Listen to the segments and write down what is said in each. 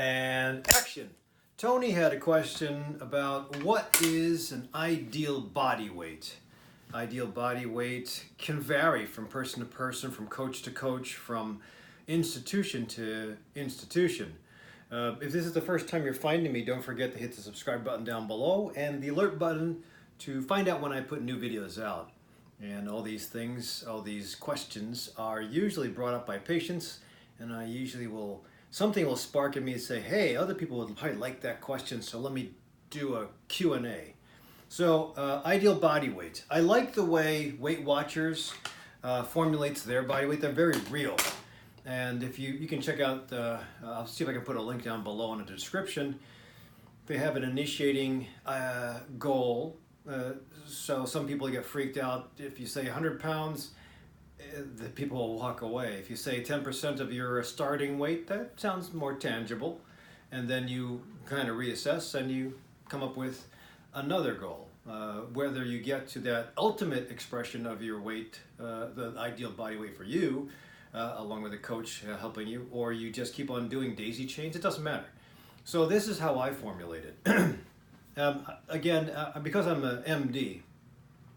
And action. Tony had a question about what is an ideal body weight. Ideal body weight can vary from person to person, from coach to coach, from institution to institution. If this is the first time you're finding me, don't forget to hit the subscribe button down below and the alert button to find out when I put new videos out. And all these things, all these questions are usually brought up by patients, and I usually will, something will spark in me to say, hey, other people would probably like that question, so let me do a Q&A. So, ideal body weight. I like the way Weight Watchers formulates their body weight. They're very real. And if you can check out, I'll see if I can put a link down below in the description. They have an initiating goal. So some people get freaked out. If you say 100 pounds, the people will walk away. If you say 10% of your starting weight, that sounds more tangible. And then you kind of reassess and you come up with another goal. Whether you get to that ultimate expression of your weight, the ideal body weight for you, along with a coach helping you, or you just keep on doing daisy chains, it doesn't matter. So this is how I formulate it. Again, because I'm an MD,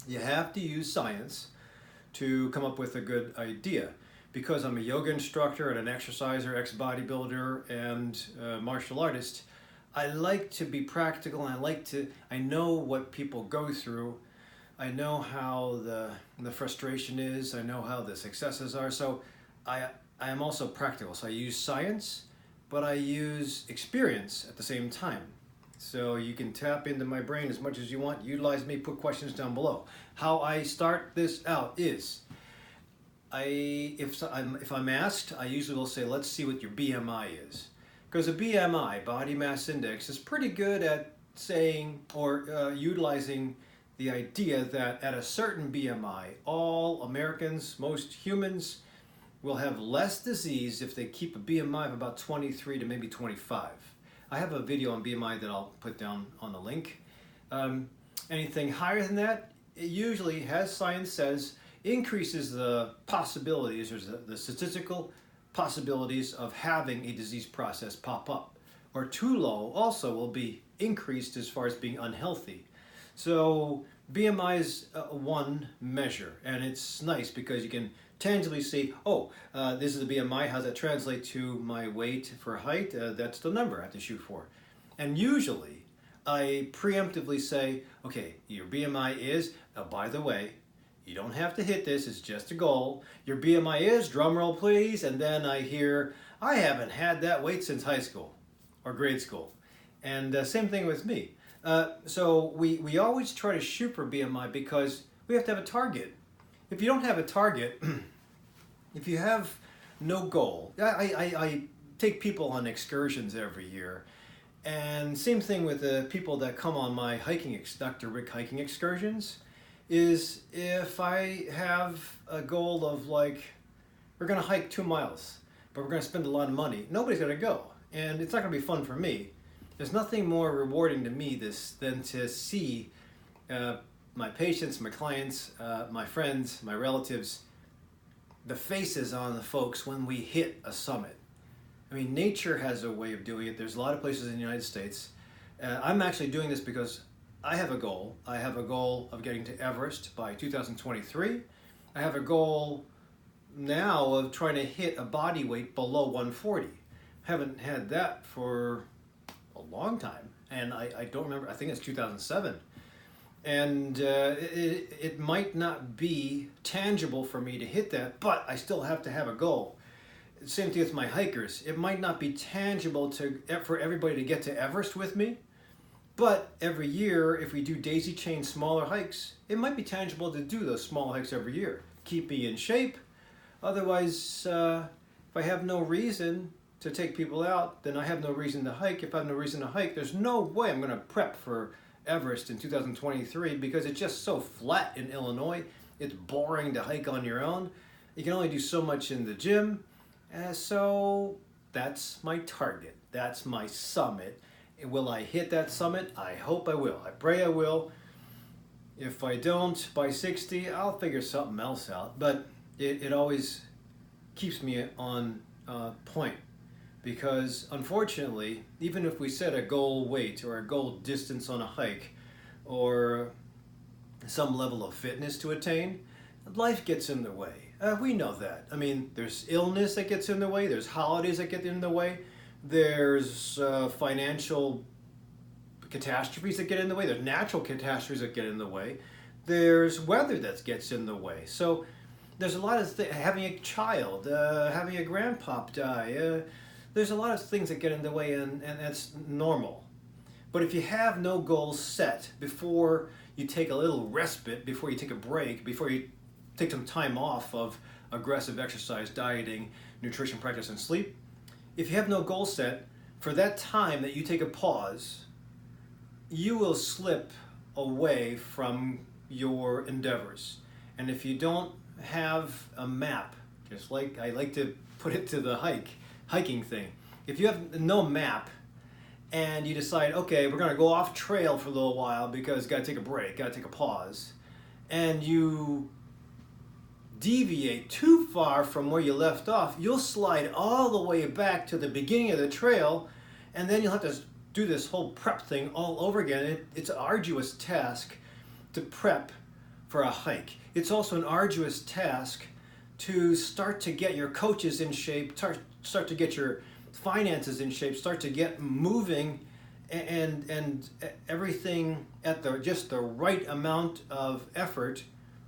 you have to use science to come up with a good idea. Because I'm a yoga instructor and an exerciser, ex-bodybuilder, and martial artist, I like to be practical, and I know what people go through. I know how the frustration is. I know how the successes are. So I am also practical. So I use science, but I use experience at the same time. So you can tap into my brain as much as you want. Utilize me, put questions down below. How I start this out is, if I'm asked, I usually will say, let's see what your BMI is. Because a BMI, body mass index, is pretty good at saying or utilizing the idea that at a certain BMI, all Americans, most humans, will have less disease if they keep a BMI of about 23 to maybe 25. I have a video on BMI that I'll put down on the link. Anything higher than that, it usually, as science says, increases the possibilities, or the statistical possibilities of having a disease process pop up. Or too low also will be increased as far as being unhealthy. So BMI is one measure, and it's nice because you can tangibly see, oh, this is the BMI, how does that translate to my weight for height? That's the number I have to shoot for. And usually, I preemptively say, okay, your BMI is, by the way, you don't have to hit this, it's just a goal. Your BMI is, drum roll please, and then I hear, I haven't had that weight since high school or grade school. And same thing with me. So we always try to shoot for BMI because we have to have a target. If you don't have a target, if you have no goal, I take people on excursions every year, and same thing with the people that come on my DrRic hiking excursions, is if I have a goal of like, we're gonna hike 2 miles, but we're gonna spend a lot of money, nobody's gonna go, and it's not gonna be fun for me. There's nothing more rewarding to me than to see my patients, my clients, my friends, my relatives, the faces on the folks when we hit a summit. I mean, nature has a way of doing it. There's a lot of places in the United States. I'm actually doing this because I have a goal. I have a goal of getting to Everest by 2023. I have a goal now of trying to hit a body weight below 140. Haven't had that for a long time, and I don't remember, I think it's 2007. And it might not be tangible for me to hit that, but I still have to have a goal. Same thing with my hikers. It might not be tangible for everybody to get to Everest with me, but every year, if we do daisy chain smaller hikes, it might be tangible to do those small hikes every year. Keep me in shape. Otherwise, if I have no reason to take people out, then I have no reason to hike. If I have no reason to hike, there's no way I'm going to prep for Everest in 2023 because it's just so flat in Illinois. It's boring to hike on your own. You can only do so much in the gym. So that's my target. That's my summit. Will I hit that summit? I hope I will. I pray I will. If I don't, by 60, I'll figure something else out. But it always keeps me on point. because unfortunately, even if we set a goal weight or a goal distance on a hike or some level of fitness to attain, life gets in the way. We know that. I mean, there's illness that gets in the way, there's holidays that get in the way, there's financial catastrophes that get in the way, there's natural catastrophes that get in the way, there's weather that gets in the way. So there's a lot of having a child, having a grandpop die, there's a lot of things that get in the way, and that's normal. But if you have no goals set before you take a little respite, before you take a break, before you take some time off of aggressive exercise, dieting, nutrition practice, and sleep, if you have no goal set, for that time that you take a pause, you will slip away from your endeavors. And if you don't have a map, just like I like to put it to the hiking thing, if you have no map and you decide, okay, we're going to go off trail for a little while because got to take a break, got to take a pause, and you deviate too far from where you left off, you'll slide all the way back to the beginning of the trail, and then you'll have to do this whole prep thing all over again. It's an arduous task to prep for a hike. It's also an arduous task to start to get your coaches in shape, start to get your finances in shape, start to get moving, and everything at just the right amount of effort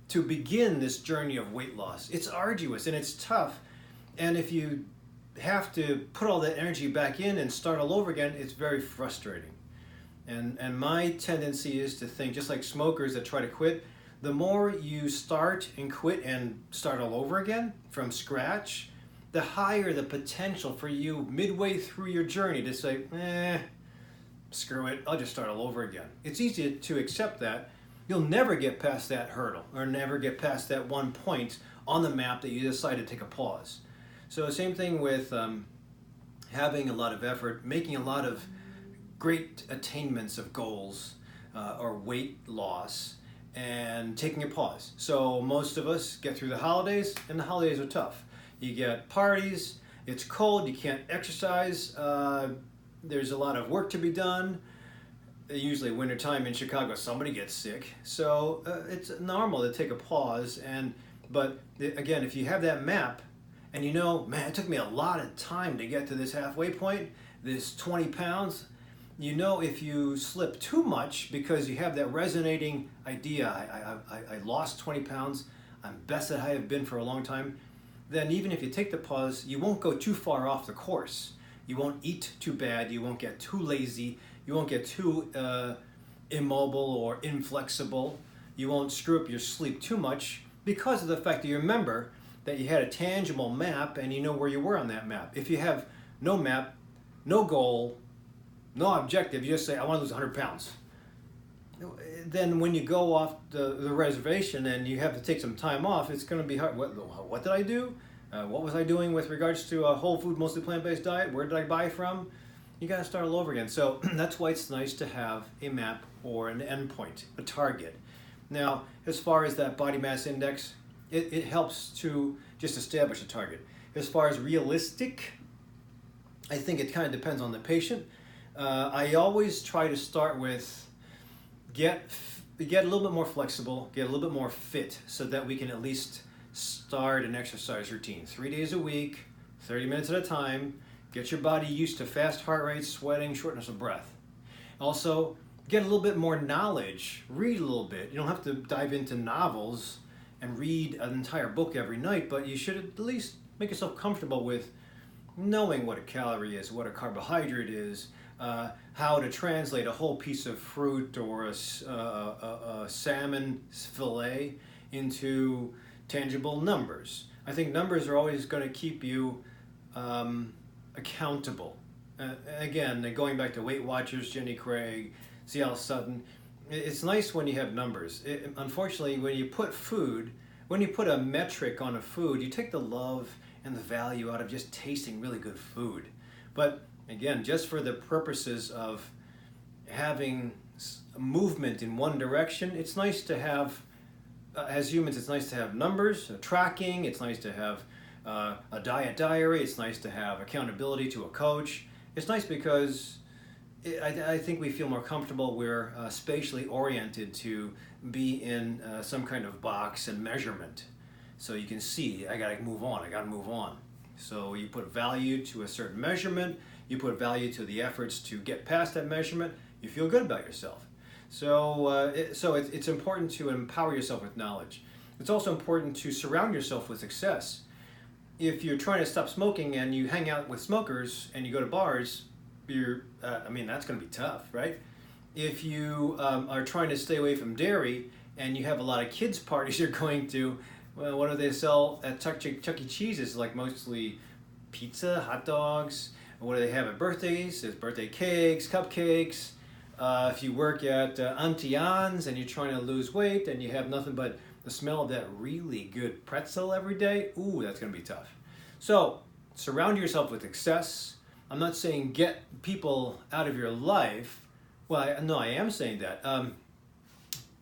to begin this journey of weight loss. It's arduous and it's tough, and if you have to put all that energy back in and start all over again, it's very frustrating. And my tendency is to think, just like smokers that try to quit, the more you start and quit and start all over again from scratch, the higher the potential for you midway through your journey to say, screw it, I'll just start all over again. It's easy to accept that. You'll never get past that hurdle or never get past that one point on the map that you decide to take a pause. So same thing with having a lot of effort, making a lot of great attainments of goals or weight loss, and taking a pause. So most of us get through the holidays, and the holidays are tough. You get parties, it's cold, you can't exercise, there's a lot of work to be done. Usually wintertime in Chicago, somebody gets sick. So it's normal to take a pause. But again, if you have that map and you know, man, it took me a lot of time to get to this halfway point, this 20 pounds, you know, if you slip too much because you have that resonating idea, I lost 20 pounds, I'm best that I have been for a long time, then even if you take the pause, you won't go too far off the course. You won't eat too bad, you won't get too lazy, you won't get too immobile or inflexible, you won't screw up your sleep too much because of the fact that you remember that you had a tangible map and you know where you were on that map. If you have no map, no goal, no objective, you just say, I want to lose 100 pounds. Then when you go off the reservation and you have to take some time off, it's going to be hard. What did I do? What was I doing with regards to a whole food, mostly plant-based diet? Where did I buy from? You got to start all over again. So that's why it's nice to have a map or an endpoint, a target. Now, as far as that body mass index, it helps to just establish a target. As far as realistic, I think it kind of depends on the patient. I always try to start with get a little bit more flexible, get a little bit more fit, so that we can at least start an exercise routine. 3 days a week, 30 minutes at a time. Get your body used to fast heart rate, sweating, shortness of breath. Also, get a little bit more knowledge. Read a little bit. You don't have to dive into novels and read an entire book every night, but you should at least make yourself comfortable with knowing what a calorie is, what a carbohydrate is, how to translate a whole piece of fruit or a salmon fillet into tangible numbers. I think numbers are always going to keep you accountable. Again, going back to Weight Watchers, Jenny Craig, C.L. Sutton, it's nice when you have numbers. Unfortunately, when you put a metric on a food, you take the love and the value out of just tasting really good food. But again, just for the purposes of having movement in one direction, it's nice to have, as humans, it's nice to have numbers, tracking, it's nice to have a diet diary. It's nice to have accountability to a coach. It's nice because I think we feel more comfortable. We're spatially oriented to be in some kind of box and measurement. So you can see, I gotta move on, I gotta move on. So you put value to a certain measurement, you put value to the efforts to get past that measurement, you feel good about yourself. So, it's important to empower yourself with knowledge. It's also important to surround yourself with success. If you're trying to stop smoking and you hang out with smokers and you go to bars, that's going to be tough, right? If you are trying to stay away from dairy and you have a lot of kids' parties you're going to, well, what do they sell at Chuck E. Cheese's? Like mostly pizza, hot dogs. What do they have at birthdays? There's birthday cakes, cupcakes. If you work at Auntie Anne's and you're trying to lose weight and you have nothing but the smell of that really good pretzel every day, ooh, that's going to be tough. So surround yourself with success. I'm not saying get people out of your life. Well, no, I am saying that.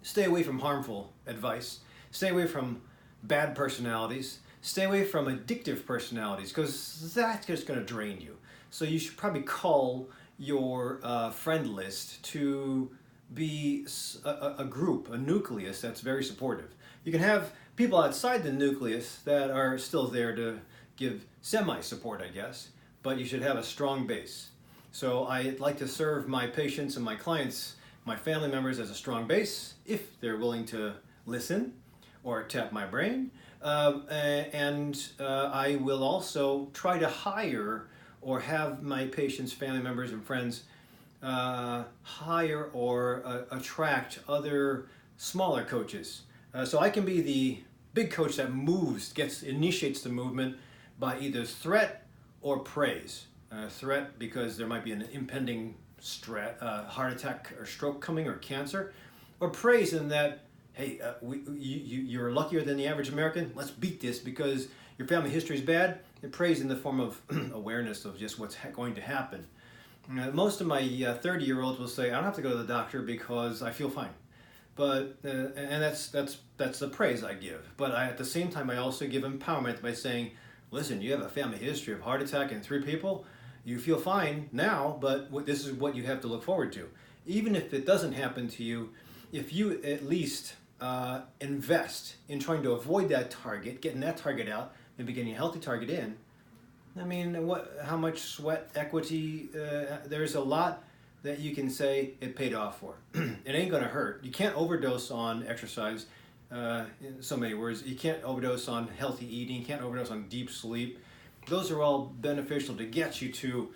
Stay away from harmful advice. Stay away from bad personalities. Stay away from addictive personalities, because that's just going to drain you. So you should probably cull your friend list to be a group, a nucleus that's very supportive. You can have people outside the nucleus that are still there to give semi-support, I guess, but you should have a strong base. So I like to serve my patients and my clients, my family members, as a strong base, if they're willing to listen or tap my brain. I will also try to hire or have my patients, family members, and friends hire or attract other smaller coaches. So I can be the big coach that initiates the movement by either threat or praise. Threat because there might be an impending heart attack or stroke coming, or cancer, or praise in that, hey, you're luckier than the average American. Let's beat this because your family history is bad. And praise in the form of awareness of just what's going to happen. Most of my 30-year-olds will say, I don't have to go to the doctor because I feel fine. But and that's the praise I give. But at the same time, I also give empowerment by saying, listen, you have a family history of heart attack in 3 people. You feel fine now, but this is what you have to look forward to. Even if it doesn't happen to you, if you at least invest in trying to avoid that target, getting that target out, maybe getting a healthy target in, I mean, how much sweat equity, there's a lot that you can say it paid off for. It ain't gonna hurt. You can't overdose on exercise, in so many words. You can't overdose on healthy eating, you can't overdose on deep sleep. Those are all beneficial to get you to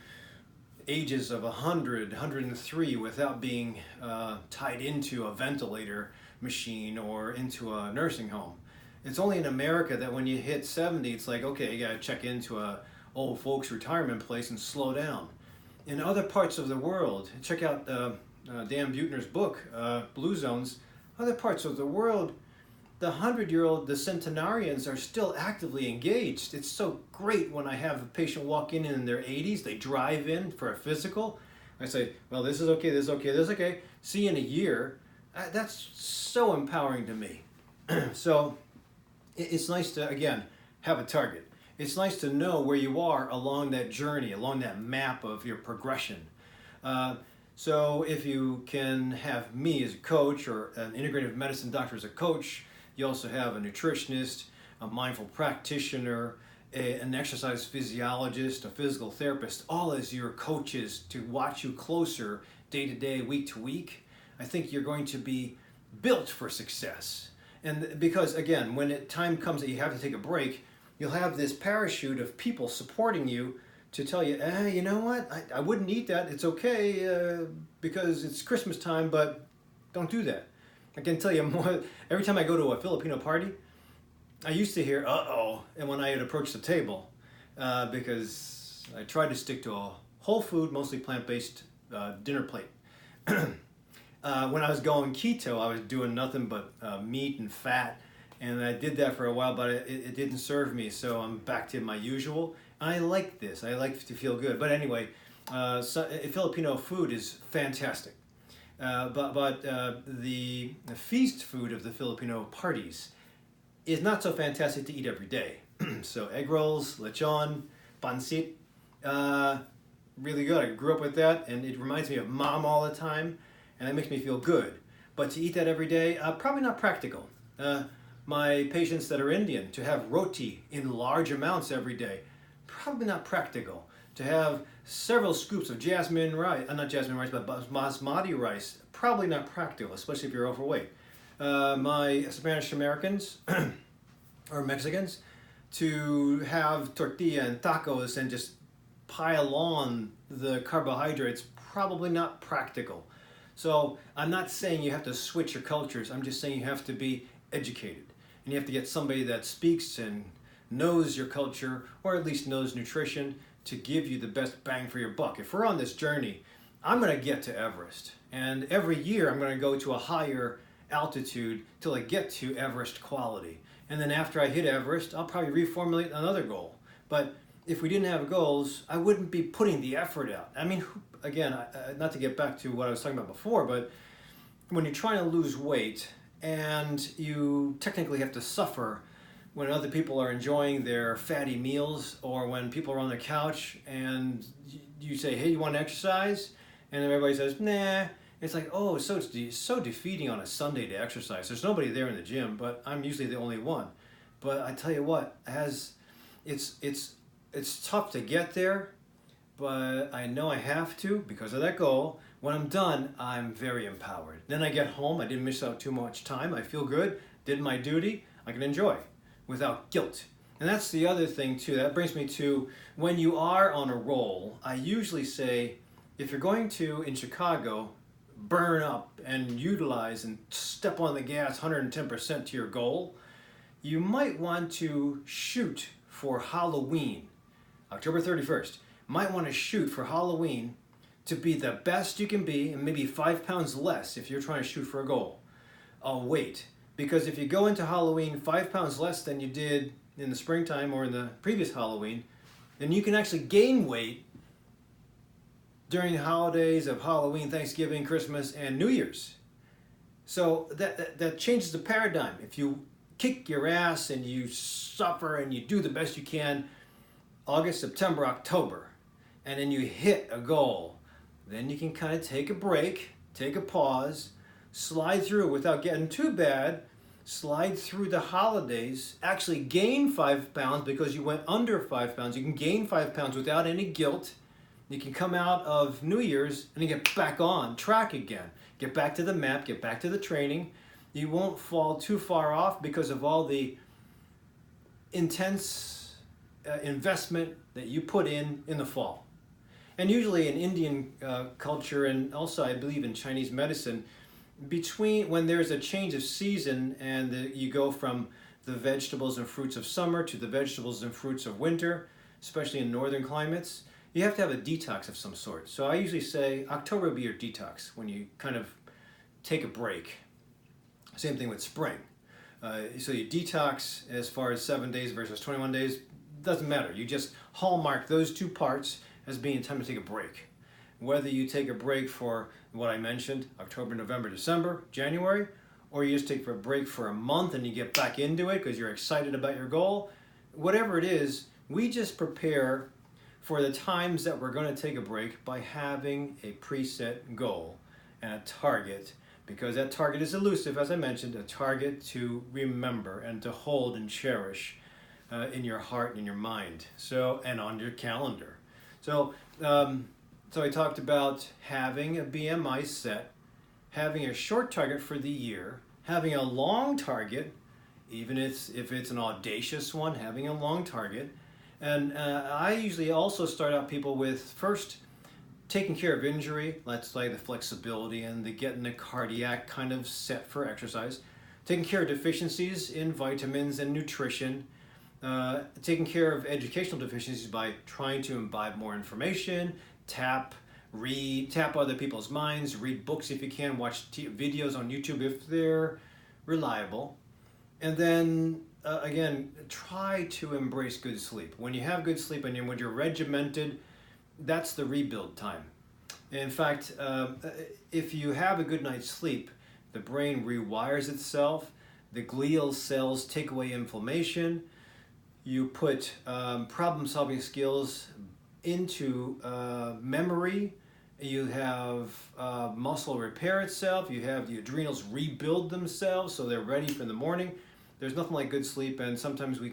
ages of 100, 103 without being tied into a ventilator machine or into a nursing home. It's only in America that when you hit 70, it's like, okay, you gotta check into a old folks retirement place and slow down. In other parts of the world, check out Dan Buettner's book, Blue Zones. Other parts of the world, the 100-year-old, the centenarians are still actively engaged. It's so great when I have a patient walk in their 80s, they drive in for a physical. I say, well, this is okay, this is okay, this is okay. See you in a year. That's so empowering to me. So it's nice to, again, have a target. It's nice to know where you are along that journey, along that map of your progression. So if you can have me as a coach, or an integrative medicine doctor as a coach, you also have a nutritionist, a mindful practitioner, an exercise physiologist, a physical therapist, all as your coaches to watch you closer day to day, week to week. I think you're going to be built for success. And because, again, when time comes that you have to take a break, you'll have this parachute of people supporting you to tell you, you know what, I wouldn't eat that, it's okay because it's Christmas time, but don't do that. I can tell you more, every time I go to a Filipino party, I used to hear, uh-oh, and when I had approached the table, because I tried to stick to a whole food, mostly plant-based dinner plate. When I was going keto, I was doing nothing but meat and fat, and I did that for a while, but it didn't serve me, so I'm back to my usual. I like this. I like to feel good. But anyway, Filipino food is fantastic. But the feast food of the Filipino parties is not so fantastic to eat every day. So egg rolls, lechon, pancit, really good. I grew up with that, and it reminds me of mom all the time, and it makes me feel good. But to eat that every day, probably not practical. My patients that are Indian, to have roti in large amounts every day, probably not practical. To have several scoops of jasmine rice, not jasmine rice, but basmati rice, probably not practical, especially if you're overweight. My Spanish Americans or Mexicans, to have tortilla and tacos and just pile on the carbohydrates, probably not practical. So I'm not saying you have to switch your cultures. I'm just saying you have to be educated. And you have to get somebody that speaks and knows your culture, or at least knows nutrition, to give you the best bang for your buck. If we're on this journey, I'm going to get to Everest. And every year I'm going to go to a higher altitude till I get to Everest quality. And then after I hit Everest, I'll probably reformulate another goal. But if we didn't have goals, I wouldn't be putting the effort out. I mean, again, not to get back to what I was talking about before, but when you're trying to lose weight and you technically have to suffer when other people are enjoying their fatty meals, or when people are on the couch and you say, hey, you want to exercise? And everybody says, nah. It's like, oh, it's so defeating on a Sunday to exercise. There's nobody there in the gym, but I'm usually the only one. But I tell you what, it's tough to get there, but I know I have to because of that goal. When I'm done, I'm very empowered. Then I get home, I didn't miss out too much time, I feel good, did my duty, I can enjoy without guilt. And that's the other thing too. That brings me to, when you are on a roll, I usually say, if you're going to, in Chicago, burn up and utilize and step on the gas 110% to your goal, you might want to shoot for Halloween, October 31st. Might want to shoot for Halloween to be the best you can be, and maybe 5 pounds less if you're trying to shoot for a goal. Weight. Because if you go into Halloween 5 pounds less than you did in the springtime or in the previous Halloween, then you can actually gain weight during the holidays of Halloween, Thanksgiving, Christmas, and New Year's. So that changes the paradigm. If you kick your ass and you suffer and you do the best you can, August, September, October, and then you hit a goal, then you can kind of take a break, take a pause, slide through without getting too bad, slide through the holidays, actually gain 5 pounds because you went under 5 pounds. You can gain 5 pounds without any guilt. You can come out of New Year's and you get back on track again. Get back to the map, get back to the training. You won't fall too far off because of all the intense investment that you put in the fall. And usually in Indian culture, and also I believe in Chinese medicine, between when there's a change of season and you go from the vegetables and fruits of summer to the vegetables and fruits of winter, especially in northern climates, you have to have a detox of some sort. So I usually say October would be your detox, when you kind of take a break. Same thing with spring. So you detox as far as 7 days versus 21 days, doesn't matter. You just hallmark those two parts as being time to take a break. Whether you take a break for what I mentioned, October, November, December, January, or you just take a break for a month and you get back into it because you're excited about your goal, whatever it is, we just prepare for the times that we're going to take a break by having a preset goal and a target, because that target is elusive, as I mentioned, a target to remember and to hold and cherish in your heart and in your mind, and on your calendar. So I talked about having a BMI set, having a short target for the year, having a long target, even if it's an audacious one, having a long target. And I usually also start out people with first taking care of injury, let's say the flexibility and the getting the cardiac kind of set for exercise, taking care of deficiencies in vitamins and nutrition, taking care of educational deficiencies by trying to imbibe more information, tap other people's minds, read books if you can, watch videos on YouTube if they're reliable, and then again, try to embrace good sleep. When you have good sleep and when you're regimented, that's the rebuild time. In fact, if you have a good night's sleep, the brain rewires itself, the glial cells take away inflammation, You put problem-solving skills into memory. You have muscle repair itself. You have the adrenals rebuild themselves so they're ready for the morning. There's nothing like good sleep, and sometimes we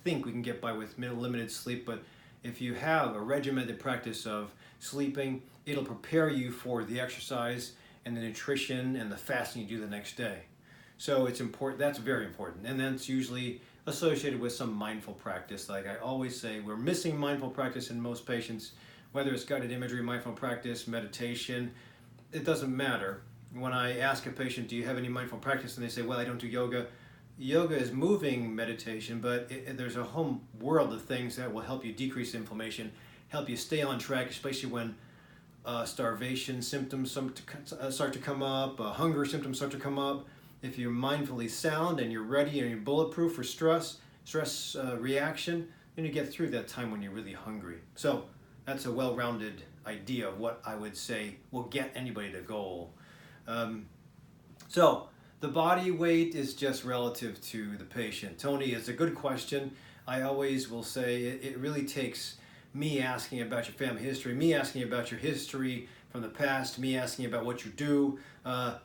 think we can get by with limited sleep, but if you have a regimented practice of sleeping, it'll prepare you for the exercise and the nutrition and the fasting you do the next day. So it's important. That's very important, and that's usually associated with some mindful practice. Like I always say, we're missing mindful practice in most patients, whether it's guided imagery, mindful practice, meditation. It doesn't matter. When I ask a patient, do you have any mindful practice, and they say, well, I don't do yoga. Yoga is moving meditation, but there's a whole world of things that will help you decrease inflammation, help you stay on track, especially when starvation symptoms start to come up, hunger symptoms start to come up. If you're mindfully sound and you're ready and you're bulletproof for stress reaction, then you get through that time when you're really hungry. So that's a well-rounded idea of what I would say will get anybody to goal. So the body weight is just relative to the patient. Tony, it's a good question. I always will say it really takes me asking about your family history, me asking about your history from the past, me asking about what you do,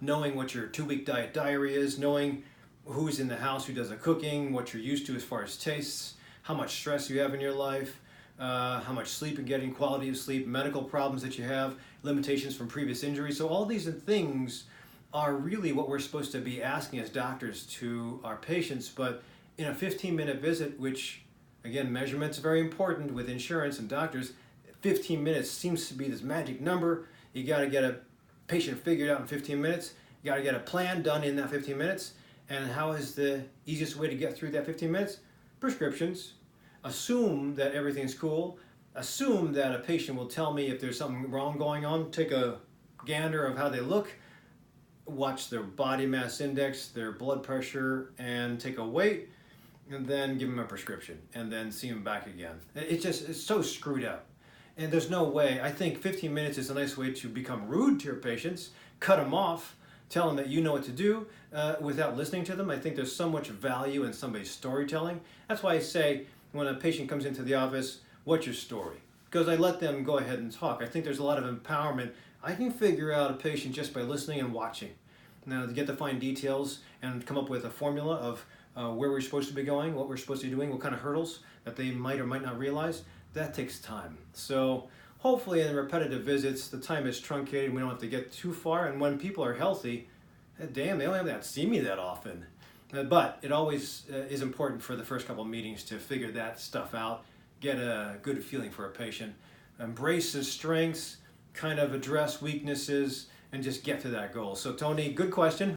knowing what your 2-week diary is, knowing who's in the house, who does the cooking, what you're used to as far as tastes, how much stress you have in your life, how much sleep you're getting, quality of sleep, medical problems that you have, limitations from previous injuries. So all these things are really what we're supposed to be asking as doctors to our patients, but in a 15-minute visit, which again, measurements are very important with insurance and doctors. 15 minutes seems to be this magic number. You got to get a patient figured out in 15 minutes. You got to get a plan done in that 15 minutes. And how is the easiest way to get through that 15 minutes? Prescriptions. Assume that everything's cool. Assume that a patient will tell me if there's something wrong going on. Take a gander of how they look. Watch their body mass index, their blood pressure, and take a weight, and then give them a prescription, and then see them back again. It's so screwed up. And there's no way. I think 15 minutes is a nice way to become rude to your patients, cut them off, tell them that you know what to do without listening to them. I think there's so much value in somebody's storytelling. That's why I say when a patient comes into the office, what's your story? Because I let them go ahead and talk. I think there's a lot of empowerment. I can figure out a patient just by listening and watching. Now, to get the fine details and come up with a formula of where we're supposed to be going, what we're supposed to be doing, what kind of hurdles that they might or might not realize, that takes time. So hopefully in repetitive visits, the time is truncated. We don't have to get too far. And when people are healthy, damn, they only have to see me that often. But it always is important for the first couple of meetings to figure that stuff out, get a good feeling for a patient, embrace his strengths, kind of address weaknesses, and just get to that goal. So Tony, good question.